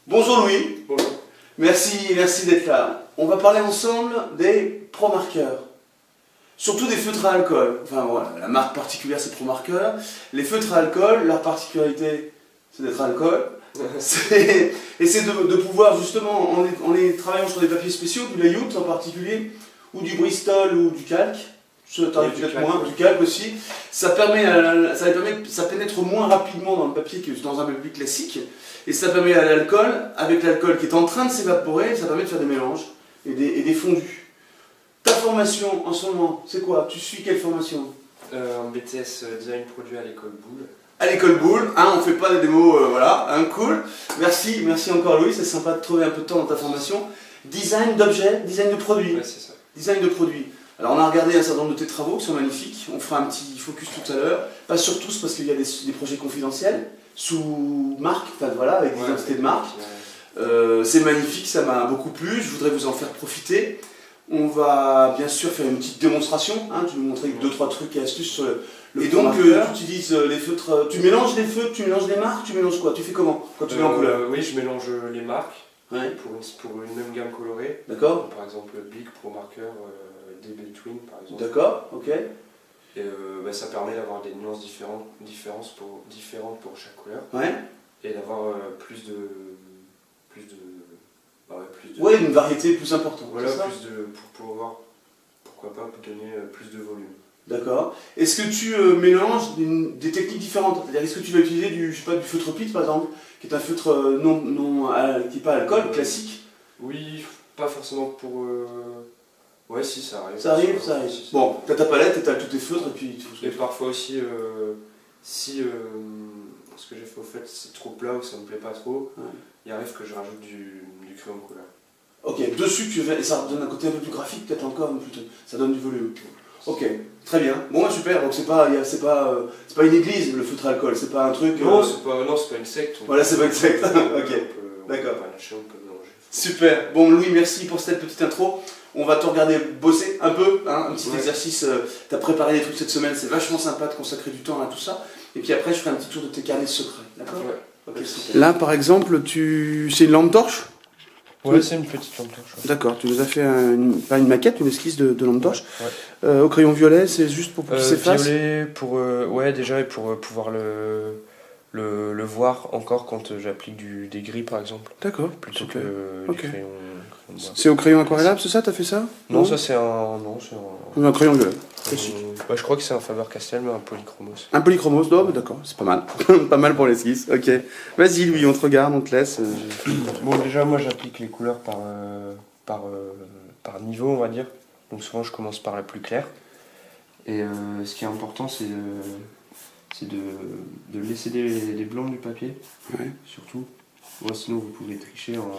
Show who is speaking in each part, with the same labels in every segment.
Speaker 1: Bonjour Louis.
Speaker 2: Bonjour.
Speaker 1: Merci d'être là. On va parler ensemble des ProMarker. Surtout des feutres à alcool. Enfin voilà, la marque particulière c'est ProMarker. Les feutres à alcool, leur particularité c'est d'être à alcool. Et c'est de pouvoir justement, en les travaillant sur des papiers spéciaux, du layout en particulier, ou du Bristol ou du calque, ça t'arrive peut-être moins, du calque aussi, ça pénètre moins rapidement dans le papier que dans un papier classique, et ça permet à l'alcool, avec l'alcool qui est en train de s'évaporer, ça permet de faire des mélanges et des fondus. Ta formation en ce moment, c'est quoi? Tu suis quelle formation?
Speaker 2: Un BTS Design Produit à l'école Boulle.
Speaker 1: À l'école Boulle, hein, on fait pas des démos, voilà, hein, cool. Merci encore Louis, c'est sympa de trouver un peu de temps dans ta formation. Design d'objets, design de produits.
Speaker 2: Ouais, c'est ça.
Speaker 1: Design de produits. Alors on a regardé un certain nombre de tes travaux qui sont magnifiques, on fera un petit focus tout à l'heure. Pas sur tous parce qu'il y a des projets confidentiels, sous marque, enfin voilà, avec des identités de marque. C'est magnifique, ça m'a beaucoup plu, je voudrais vous en faire profiter. On va bien sûr faire une petite démonstration, hein, tu nous montrer 2-3 trucs et astuces sur le et donc tu utilises les feutres, tu mélanges les feutres, tu mélanges les marques, tu mélanges quoi? Tu fais comment quand tu mets en couleur?
Speaker 2: Oui, je mélange les marques
Speaker 1: Ouais.
Speaker 2: pour une même gamme colorée.
Speaker 1: D'accord.
Speaker 2: Par exemple Bic, ProMarker, DB Twin par exemple.
Speaker 1: D'accord, ok.
Speaker 2: Et ça permet d'avoir des nuances différentes pour chaque couleur.
Speaker 1: Ouais.
Speaker 2: Et d'avoir plus de...
Speaker 1: Ouais, une variété plus importante.
Speaker 2: Voilà, pour pouvoir, pourquoi pas, donner plus de volume.
Speaker 1: D'accord. Est-ce que tu mélanges des techniques différentes? C'est-à-dire, est-ce que tu vas utiliser du feutre pit par exemple, qui est un feutre qui n'est pas alcool, classique?
Speaker 2: Oui, pas forcément pour... Ouais, si, ça arrive.
Speaker 1: Ça arrive.
Speaker 2: Si,
Speaker 1: bon, t'as ta palette et t'as tous tes feutres et puis...
Speaker 2: Et parfois aussi, si ce que j'ai fait au fait c'est trop plat ou ça me plaît pas trop, il arrive que je rajoute du crayon de couleur.
Speaker 1: Ok, dessus et ça donne un côté un peu plus graphique peut-être encore, ça donne du volume. Ok, très bien. Bon, super, donc c'est pas une église le feutre à alcool, c'est pas un truc...
Speaker 2: Non, c'est pas une secte.
Speaker 1: Voilà, c'est pas une secte, ok. D'accord. Super, bon Louis, merci pour cette petite intro. On va te regarder bosser un peu, hein, un petit exercice. Tu as préparé des trucs cette semaine, c'est vachement sympa de consacrer du temps à tout ça. Et puis après, je ferai un petit tour de tes carnets secrets. D'accord? Okay, là, par exemple, c'est une lampe torche?
Speaker 2: Ouais, c'est une petite lampe torche. Ouais.
Speaker 1: D'accord, tu nous as fait pas une maquette, une esquisse de lampe torche. Ouais. Au crayon violet, c'est juste pour qu'il s'efface?
Speaker 2: Violet, déjà, et pour pouvoir le voir encore quand j'applique des gris, par exemple.
Speaker 1: D'accord.
Speaker 2: Plutôt que du crayon.
Speaker 1: C'est au crayon aquarellable, c'est ça? T'as fait ça?
Speaker 2: Non, ça c'est un
Speaker 1: crayon violet.
Speaker 2: Je crois que c'est un Faber-Castell, mais un polychromos.
Speaker 1: Un polychromos, d'accord, c'est pas mal. Pas mal pour l'esquisse, ok. Vas-y Louis, on te regarde, on te laisse.
Speaker 2: Bon, déjà, moi j'applique les couleurs par niveau, on va dire. Donc souvent je commence par la plus claire. Et ce qui est important, c'est de laisser des blancs du papier, surtout. Moi, sinon vous pouvez tricher en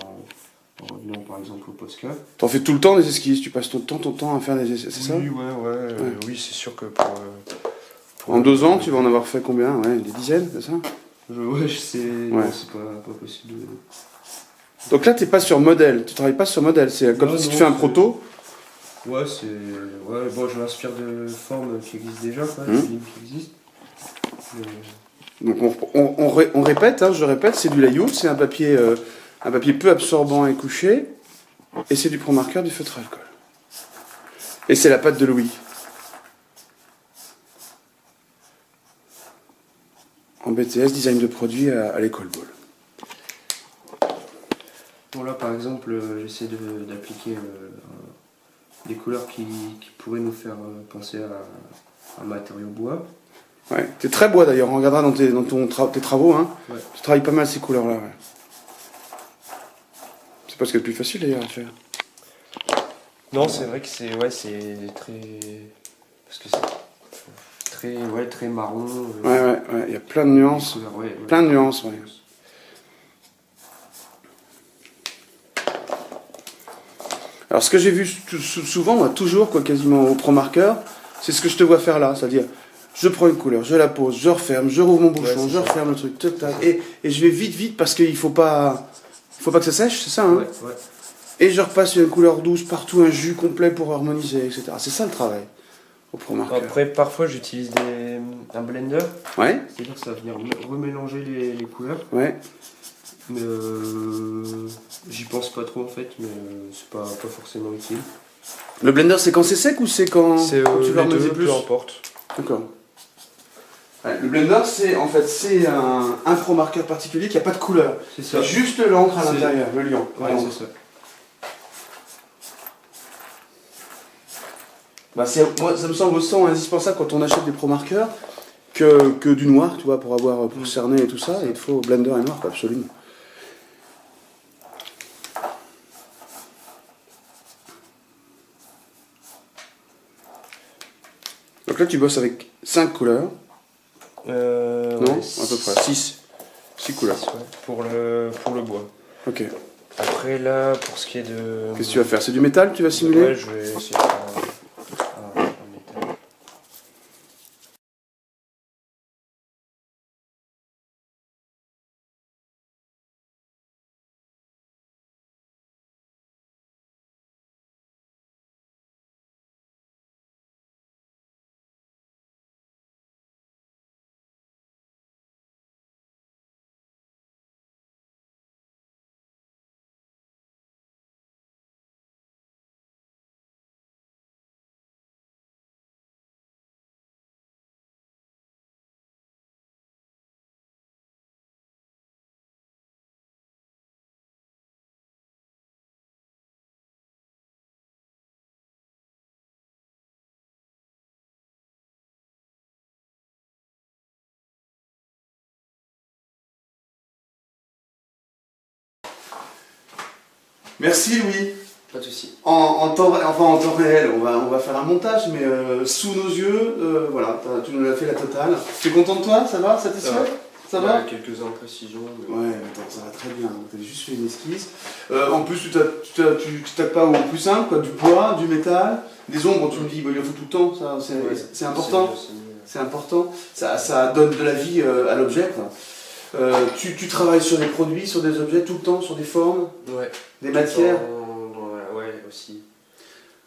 Speaker 2: revenant par exemple au Posca.
Speaker 1: T'en fais tout le temps des esquisses, tu passes ton temps à faire des esquisses, c'est ça?
Speaker 2: Oui, c'est sûr que
Speaker 1: en 2 ans, tu vas en avoir fait combien? Des dizaines, c'est ça?
Speaker 2: C'est pas possible.
Speaker 1: Donc là, t'es pas sur modèle, tu travailles pas sur modèle, c'est comme si tu fais un proto.
Speaker 2: Bon, je m'inspire de formes qui existent déjà, des lignes qui existent.
Speaker 1: Donc on répète, hein, je répète, c'est du layout, c'est un papier peu absorbant et couché, et c'est du ProMarker, du feutre à alcool. Et c'est la patte de Louis. En BTS, design de produit à l'école Boulle.
Speaker 2: Bon là par exemple, j'essaie d'appliquer des couleurs qui pourraient nous faire penser à un matériau bois.
Speaker 1: Ouais, t'es très bois d'ailleurs, on regardera dans tes travaux, hein. Ouais. Tu travailles pas mal ces couleurs-là. Ouais. C'est pas ce qui est le plus facile d'ailleurs à faire.
Speaker 2: Non, c'est vrai que c'est très... Parce que c'est très marron.
Speaker 1: Ouais, il y a plein de nuances. Plein de nuances, ouais. Alors ce que j'ai vu souvent, toujours, quasiment au ProMarker, c'est ce que je te vois faire là, c'est-à-dire je prends une couleur, je la pose, je referme, je rouvre mon bouchon, je referme le truc, et je vais vite parce qu'il faut pas que ça sèche, c'est ça, hein?
Speaker 2: Ouais.
Speaker 1: Et je repasse une couleur douce partout, un jus complet pour harmoniser, etc. C'est ça le travail au ProMarker.
Speaker 2: Après, parfois j'utilise un blender.
Speaker 1: Ouais.
Speaker 2: C'est-à-dire que ça va venir remélanger les couleurs.
Speaker 1: Ouais.
Speaker 2: Mais pense pas trop en fait, mais c'est pas forcément utile.
Speaker 1: Le blender, c'est quand c'est sec ou c'est quand,
Speaker 2: C'est
Speaker 1: quand tu veux
Speaker 2: les deux,
Speaker 1: remettre plus?
Speaker 2: peu importe.
Speaker 1: D'accord. Ouais, le blender, c'est un pro marqueur particulier qui n'a pas de couleur.
Speaker 2: C'est ça.
Speaker 1: Juste l'encre à l'intérieur, le liant.
Speaker 2: Ouais, c'est ça.
Speaker 1: Bah moi, ça me semble autant indispensable quand on achète des pro marqueurs que du noir, tu vois, pour cerner et tout ça. Et il faut blender et noir, quoi, absolument. Donc là, tu bosses avec 5 couleurs. Non,
Speaker 2: ouais,
Speaker 1: à peu près 6 couleurs.
Speaker 2: Ouais, pour le bois.
Speaker 1: Ok.
Speaker 2: Après là, pour ce qui est de...
Speaker 1: Qu'est-ce que tu vas faire? C'est du métal que tu vas simuler?
Speaker 2: Ouais, je vais essayer de faire un métal.
Speaker 1: Merci Louis.
Speaker 2: Pas de soucis.
Speaker 1: En temps réel, on va faire un montage, mais sous nos yeux, voilà, tu nous l'as fait la totale. Tu es content de toi? Ça va? Satisfait? Ça va?
Speaker 2: Quelques imprécisions. Mais...
Speaker 1: Ouais, attends, ça va très bien. Tu as juste fait une esquisse. En plus, tu tapes pas au plus simple, quoi, du bois, du métal, des ombres, tu me dis, bah, il en faut tout le temps, ça, c'est important. C'est important. Ça donne de la vie à l'objet, quoi. Tu travailles sur des produits, sur des objets tout le temps, sur des formes,
Speaker 2: ouais.
Speaker 1: Des matières.
Speaker 2: Ouais, aussi.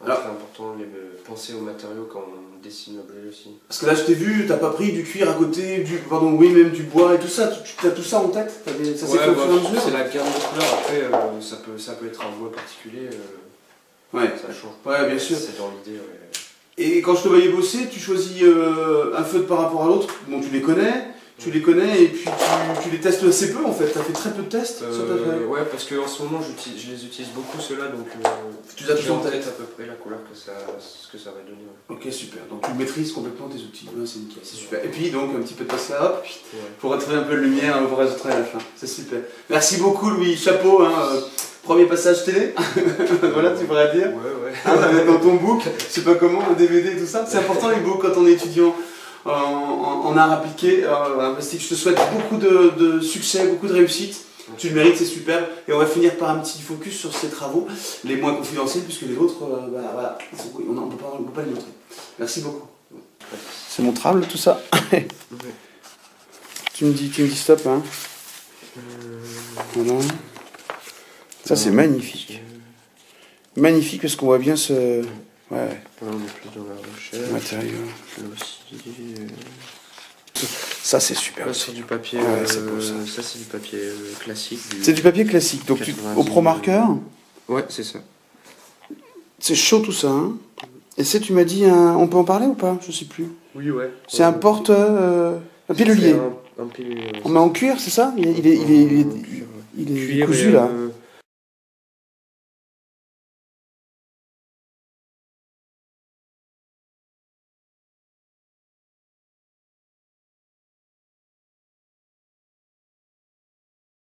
Speaker 1: Alors,
Speaker 2: c'est important de penser aux matériaux quand on dessine l'objet aussi.
Speaker 1: Parce que là, je t'ai vu, t'as pas pris du cuir à côté, même du bois et tout ça. Tu as tout ça en tête? Ça s'est fait au fur et à mesure?
Speaker 2: C'est la gamme de couleurs. Après, ça peut être un bois particulier.
Speaker 1: Ouais.
Speaker 2: Ça change.
Speaker 1: Ouais, bien sûr.
Speaker 2: C'est dans l'idée. Ouais.
Speaker 1: Et quand je te voyais bosser, tu choisis un feutre par rapport à l'autre. Bon, tu les connais et puis tu les testes assez peu en fait. Tu as fait très peu de tests sur ta feuille.
Speaker 2: Ouais, parce qu'en ce moment je les utilise beaucoup ceux-là, donc
Speaker 1: tu les as tous en
Speaker 2: tête
Speaker 1: tête
Speaker 2: à peu près la couleur ce que ça va donner. Ouais.
Speaker 1: Ok, super. Donc tu maîtrises complètement tes outils. Ouais, c'est nickel, c'est super. Et puis donc un petit peu de passer hop, pour retrouver un peu de lumière pour résultat à la fin. C'est super. Merci beaucoup Louis, chapeau. Premier passage télé, voilà, tu pourrais dire.
Speaker 2: Ouais.
Speaker 1: Dans ton book, je sais pas comment, un DVD et tout ça. C'est important les books quand on est étudiant en art appliqué, en plastique. Je te souhaite beaucoup de succès, beaucoup de réussite. Tu le mérites, c'est superbe. Et on va finir par un petit focus sur ces travaux, les moins confidentiels, puisque les autres, voilà, on ne peut pas les montrer. Merci beaucoup. C'est montrable tout ça. Tu me dis stop, hein. Voilà. Ça c'est magnifique. Magnifique parce qu'on voit bien ce... Ouais.
Speaker 2: Là, on est plus dans la recherche.
Speaker 1: Matériau.
Speaker 2: Là aussi.
Speaker 1: Ça c'est super.
Speaker 2: Là, sur du papier.
Speaker 1: C'est beau, ça.
Speaker 2: Ça c'est du papier classique.
Speaker 1: C'est du papier classique. Donc au pro marqueur.
Speaker 2: Ouais, c'est ça.
Speaker 1: C'est chaud tout ça. Hein. Et tu m'as dit on peut en parler ou pas? Je sais plus.
Speaker 2: Oui, ouais.
Speaker 1: C'est un porte un pilulier.
Speaker 2: Un pilulier.
Speaker 1: On met en cuir, c'est ça? Il est cousu là.